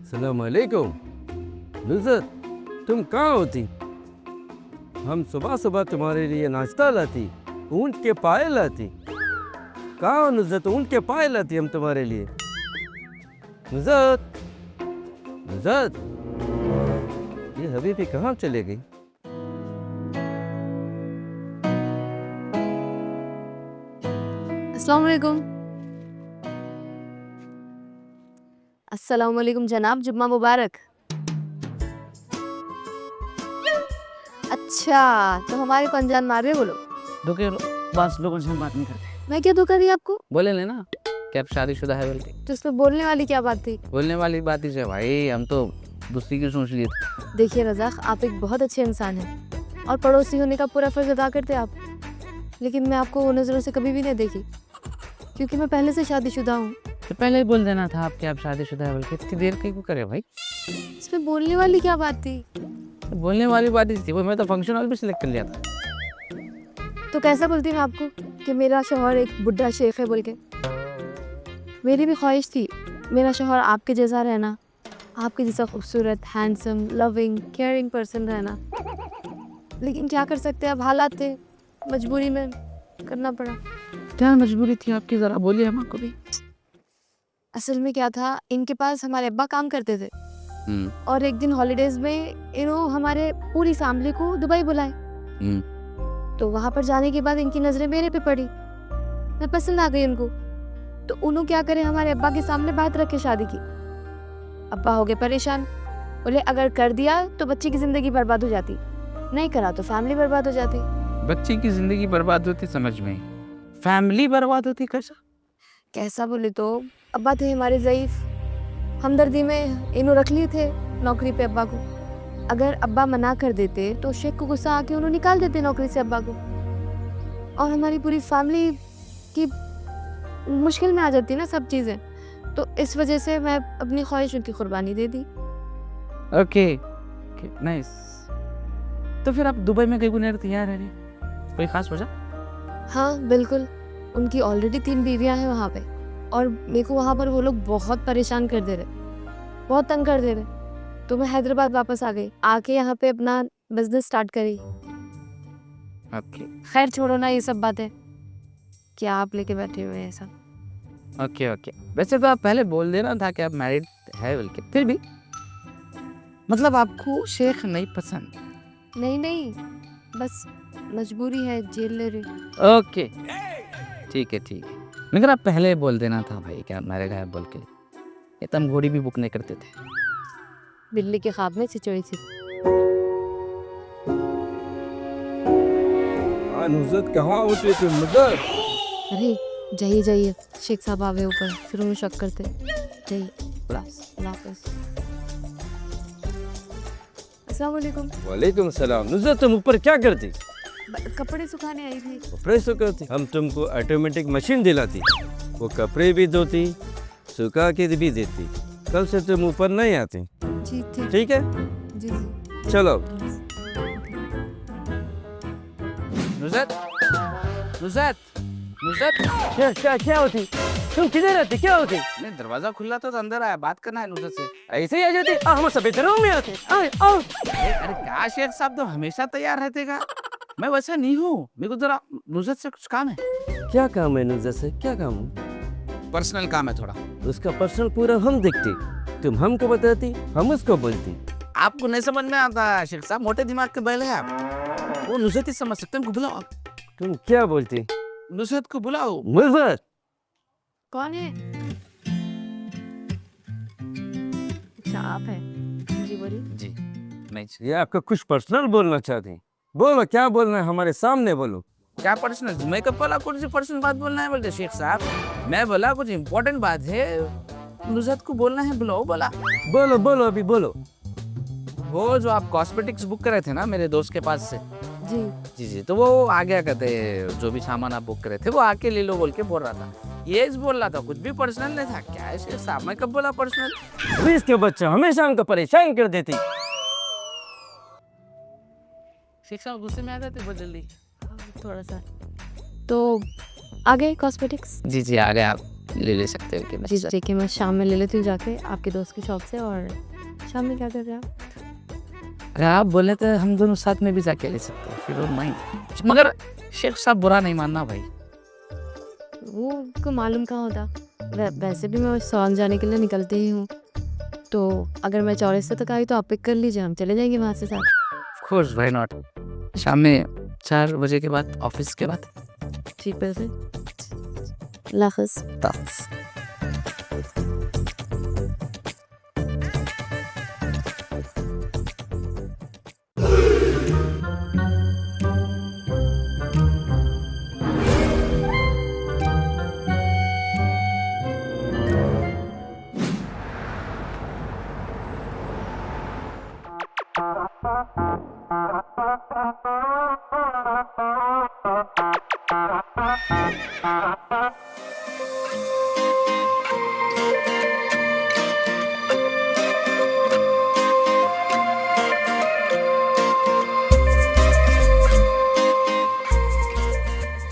अस्सलाम वालेकुम। नुज़रत, तुम कहाँ होती? हम सुबह सुबह तुम्हारे लिए नाश्ता लाती, ऊँट के पाए लाती। कहाँ हो नुज़रत? ऊँट के पाए लाती हम तुम्हारे लिए। नुज़रत, नुज़रत, ये हबीबी कहाँ चले गई? अस्सलाम वालेकुम। अस्सलाम वालेकुम जनाब, जुम्मा मुबारक। अच्छा, तो हमारे को अनजान मार रहे हो बोलो। धोखे बस लोगों से हम बात नहीं करते। मैं क्या धोखा दी आपको? बोले लेना कि आप शादीशुदा है बोल के। तो इसमें बोलने वाली क्या बात थी? बोलने वाली बात ही से भाई, हम तो दूसरी की सोच लिए थे। देखिए रज़ाक, आप एक बहुत अच्छे इंसान हैं और पड़ोसी होने का पूरा फर्ज अदा करते आप, लेकिन मैं आपको वो नज़रों से कभी भी नहीं देखी, क्योंकि मैं पहले से शादीशुदा हूँ। तो पहले ही बोल देना था आपके आप शादीशुदा है बोल के। इतनी देर क्यों करे भाई? इसमें बोलने वाली क्या बात थी? तो बोलने वाली बात ही थी वो। मैं तो फंक्शन हॉल भी सिलेक्ट कर लिया था। तो कैसा बोलती मैं आपको कि मेरा शौहर एक बुढ़ा शेख है बोल के? मेरी भी ख्वाहिश थी मेरा शौहर आपके जैसा रहना, आपके जैसा खूबसूरत, हैंडसम, लविंग, केयरिंग पर्सन रहना, लेकिन क्या कर सकते हैं, अब हालात थे, मजबूरी में करना पड़ा। क्या मजबूरी थी आपकी, जरा बोलिए हमको भी। असल में क्या था, इनके पास हमारे अब्बा काम करते थे और एक दिन हॉलीडेज में इन्हों हमारे पूरी फैमिली को दुबई बुलाए। तो वहाँ पर जाने के बाद इनकी नज़रें मेरे पे पड़ी, मैं पसंद आ गई उनको। तो उन्होंने क्या करे, हमारे अब्बा के सामने बात रख के शादी की। अब्बा हो गए परेशान, बोले अगर कर दिया तो बच्ची की ज़िंदगी बर्बाद हो जाती, नहीं करा तो फैमिली बर्बाद हो जाती। बच्ची की जिंदगी बर्बाद होती समझ में, फैमिली बर्बाद होती कैसा? कैसा बोले तो अब्बा थे हमारे ज़ईफ़, हमदर्दी में इन्हों रख लिए थे नौकरी पे अब्बा को। अगर अब्बा मना कर देते तो शेख को गुस्सा आके उन्होंने निकाल देते नौकरी से अब्बा को, और हमारी पूरी फैमिली की मुश्किल में आ जाती ना सब चीज़ें। तो इस वजह से मैं अपनी ख्वाहिश उनकी कुर्बानी दे दी। Okay nice. तो फिर आप दुबई में कहीं गुनेर तैयार है नहीं? कोई खास वजह? हाँ बिल्कुल, उनकी ऑलरेडी 3 बीवियाँ हैं वहाँ पे, और मेरे को वहाँ पर वो लोग बहुत परेशान कर दे रहे, बहुत तंग कर दे रहे। तो मैं हैदराबाद वापस आ गई, आके यहाँ पे अपना बिजनेस स्टार्ट करी। ओके खैर छोड़ो ना ये सब बातें, क्या आप लेके बैठे हुए हैं सब। Okay okay. वैसे तो आप पहले बोल देना था कि आप मैरिड है बोल के, फिर भी मतलब आपको शेख नहीं पसंद? नहीं नहीं, बस मजबूरी है, जेल ले रही। ओके ठीक है ठीक है, मगर आप पहले बोल देना था भाई कि आप मैरिड है बोल के। ये तो हम घोड़ी भी बुक नहीं करते थे। बिल्ली के ख्वाब में सिचोड़ी सी। नुज़रत, कहाँ होती तुम नुज़रत? अरे जाइए जाइए, शेख साहब आ गए ऊपर, फिर उन्हें शक करते। जाइए, अल्लाह हाफ़िज़। अस्सलाम वालेकुम। वालेकुम सलाम। नुज़रत, तुम ऊपर क्या करती? कपड़े सुखाने आई थी। कपड़े सुखाती? हम तुमको ऑटोमेटिक मशीन दिलाती, वो कपड़े भी धोती, सुखा के भी देती। कल से तुम ऊपर नहीं आती, जी ठीक। ठीक है? जी जी। चलो। नुज़रत नुज़रत नुज़रत, क्या क्या क्या होती? तुम किधर रहती? क्या होती? नहीं दरवाजा खुला था तो अंदर आया, बात करना है नुज़रत से। ऐसे ही आ जाती? हम सब बेडरूम में आते। आओ। अरे क्या शेख साहब तो हमेशा तैयार रहते का। मैं वैसा नहीं हूँ, मेरे को जरा नुज़रत से कुछ काम है। क्या काम है नुज़रत से? क्या काम है? पर्सनल काम है थोड़ा। उसका पर्सनल पूरा हम देखते, तुम हमको बताती, हम उसको बोलती। आपको नहीं समझ में आता शेख साहब, मोटे दिमाग के बैल है आप। वो नुज़रत ही समझ सकते हैं, उनको बुलाओ। तुम क्या बोलती? नुज़रत को बुलाओ। नुज़रत, कौन है? अच्छा आप है? जी बोलिए। जी नहीं, ये आपका कुछ पर्सनल बोलना चाहती? बोलो, क्या बोलना है, हमारे सामने बोलो। क्या पर्सनल? मैं कब बोला कुछ पर्सनल बात बोलना है बोलते शेख साहब? मैं बोला कुछ इम्पोर्टेंट बात है, नुज़रत को बोलना है, बुलाओ। बोला बोलो बोलो, अभी बोलो। वो जो आप कॉस्मेटिक्स बुक करे थे ना मेरे दोस्त के पास से, जी जी जी, तो वो आ गया, कहते जो भी सामान आप बुक करे थे वो आके ले लो बोल के बोल रहा था। ये बोल रहा था, कुछ भी पर्सनल नहीं था। क्या है शेख साहब, मैं कब बोला पर्सनल? बीस के बच्चा हमेशा हमको परेशान कर देती। शेख साहब गुस्से में आ जाते बहुत जल्दी। थोड़ा सा। तो आ गए कॉस्मेटिक्स? जी जी आ गए आप। ले सकते हो कि जी देखिए, मैं शाम में ले लेती हूँ जाके आपके दोस्त की शॉप से। और शाम में क्या कर रहे हैं आप? अगर आप बोले तो हम दोनों साथ में भी जाके ले सकते हैं, डोंट माइंड। मगर शेख साहब बुरा नहीं मानना भाई। वो को मालूम कहाँ होता। वैसे भी मैं सॉन्ग जाने के लिए निकलती ही हूँ, तो अगर मैं चौरास्ते तक आई तो आप पिक कर लीजिए, हम चले जाएंगे वहाँ से साथ। Of course, why not. शाम में 4 बजे के बाद, ऑफिस के बाद। ठीक पैसे लाखस।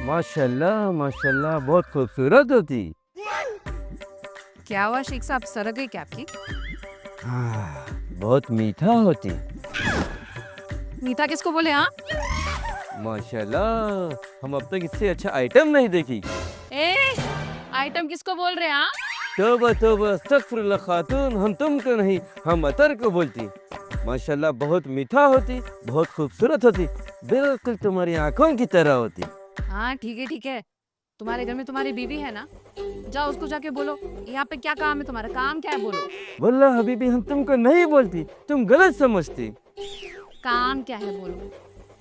माशाल्लाह माशाल्लाह, बहुत खूबसूरत होती। क्या हुआ शेख साहब, सरक गई क्या आपकी? हाँ, बहुत मीठा होती। मीठा किसको बोले? हाँ, माशाल्लाह, हम अब तक इससे अच्छा आइटम नहीं देखी। ए आइटम किसको बोल रहे हैं? हाँ, तौबा तौबा, अस्तगफिरुल्लाह खातून, हम तुमको नहीं, हम अतर को बोलती। माशाल्लाह, बहुत मीठा होती, बहुत खूबसूरत होती, बिल्कुल तुम्हारी आंखों की तरह होती। हाँ ठीक है। तुम्हारे घर में तुम्हारी बीवी है ना, जाओ उसको जाके बोलो यहाँ पे क्या काम है तुम्हारा, काम क्या है बोलो। वल्लाह हबीबी, हम तुमको नहीं बोलती, तुम गलत समझती। काम क्या है बोलो।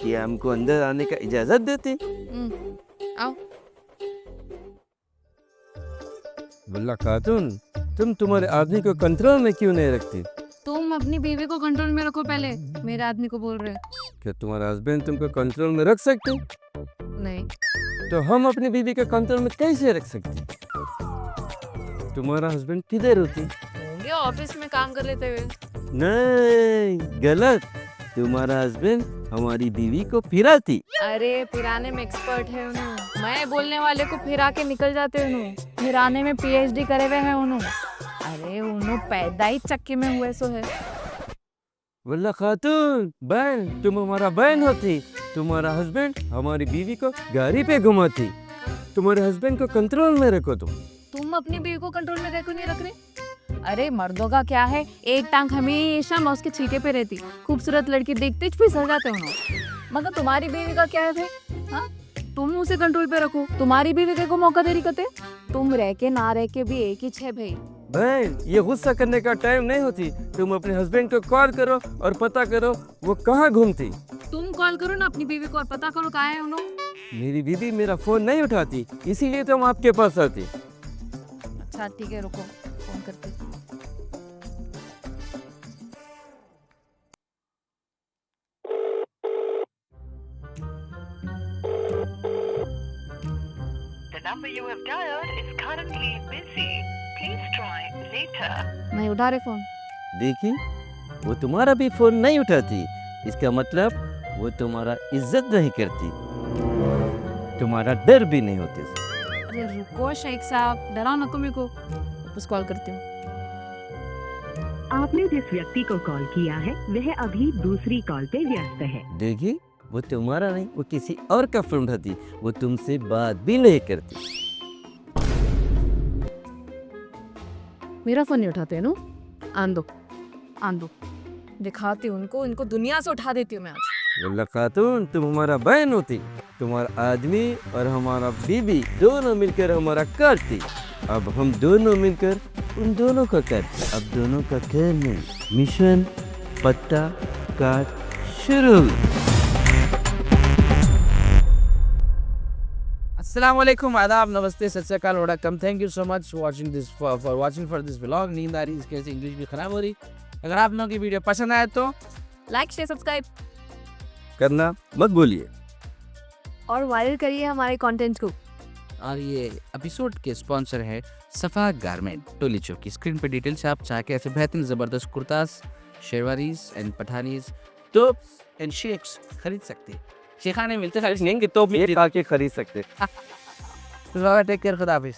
कि हमको अंदर आने का इजाजत देती। आओ। वल्लाह खातून, तुम तुम्हारे आदमी को कंट्रोल में क्यों नहीं रखती? तुम अपनी बीवी को कंट्रोल में रखो पहले, मेरे आदमी को बोल रहे हैं। क्या तुम्हारा हस्बैंड तुमको कंट्रोल में रख सकते? नहीं, तो हम अपनी बीवी को कंट्रोल में कैसे रख सकते? तुम्हारा हस्बैंड किधर होती? होंगे ऑफिस में काम कर लेते हुए। नहीं, गलत। तुम्हारा हस्बैंड हमारी बीवी को फिराती। अरे फिराने में एक्सपर्ट है उन्होंने, मैं बोलने वाले को फिरा के निकल जाते उन्होंने, फिराने में PhD करे हुए हैं उन्होंने। अरे उन्होंने पैदा ही चक्की में हुए सो है। वल्लाह खातून, बहन, तुम हमारा बहन होती। तुम्हारा हस्बैंड हमारी बीवी को गाड़ी पे घुमाती। तुम्हारे हस्बैंड को कंट्रोल में रखो तुम अपनी बीवी को कंट्रोल में क्यों नहीं रख रहे? अरे मर्दों का क्या है, एक टांग हमेशा मौस के छीके पे रहती, खूबसूरत लड़की देखते ही फिसल जाते उन्होंने। मगर तुम्हारी बीवी का क्या है भाई? हाँ, तुम उसे कंट्रोल पे रखो, तुम्हारी बीवी को मौका दे रही कते। तुम रह के ना रह के भी एक ही छे भाई। बहन, ये गुस्सा करने का टाइम नहीं होती। तुम अपने हस्बैंड को कॉल करो और पता करो वो कहाँ घूमती। तुम कॉल करो ना अपनी बीवी को और पता करो कहाँ है उन्होंने। मेरी बीवी मेरा फोन नहीं उठाती, इसीलिए तो हम आपके पास आती। अच्छा ठीक है, रुको फोन करती। The number you have dialed is currently busy. Please try later. मैं उठा रहे फोन। देखी, वो तुम्हारा भी फोन नहीं उठाती। इसका मतलब वो तुम्हारा इज्जत नहीं करती, तुम्हारा डर भी नहीं होती। अरे रुको शेख साहब, डराओ ना मेरे को, वापस कॉल करती हूँ। आपने जिस व्यक्ति को कॉल किया है वह अभी दूसरी कॉल पे व्यस्त है। देखी, वो तुम्हारा नहीं, वो किसी और का फोन उठाती। वो तुमसे बात भी नहीं करती। मेरा फोन नहीं उठाते नो, आन दो, दिखाती हूँ उनको, इनको दुनिया से उठा देती हूँ मैं आज। वल्लाह खातून, तुम हमारा बहन होती। तुम्हारा आदमी और हमारा बीबी दोनों मिलकर हमारा करती। अब हम दोनों मिलकर उन दोनों का करते। अब दोनों का करने मिशन पत्ता काट शुरू। अस्सलामुअलैकुम, आदाब, नमस्ते, Sat Shri Akal, vanakkam. Thank you so much watching this for watching for this vlog. नींद आ रही, इसकी वजह से इंग्लिश भी खराब हो रही। अगर आप लोगों की वीडियो पसंद आए तो लाइक शेयर सब्सक्राइब करना मत भूलिए और वायरल करिए हमारे कंटेंट को। और ये एपिसोड के स्पॉन्सर है सफ़ा गारमेंट, टोली चौक की। स्क्रीन पे डिटेल्स आप चाह के ऐसे बेहतरीन ज़बरदस्त कुर्तास, शेरवानीज एंड पठानीज तो एंड शेक्स खरीद सकते हैं। शेखाने मिलते खरीदेंगे तो भी खरीद सकते। टेक केयर, खुदा हाफिज़।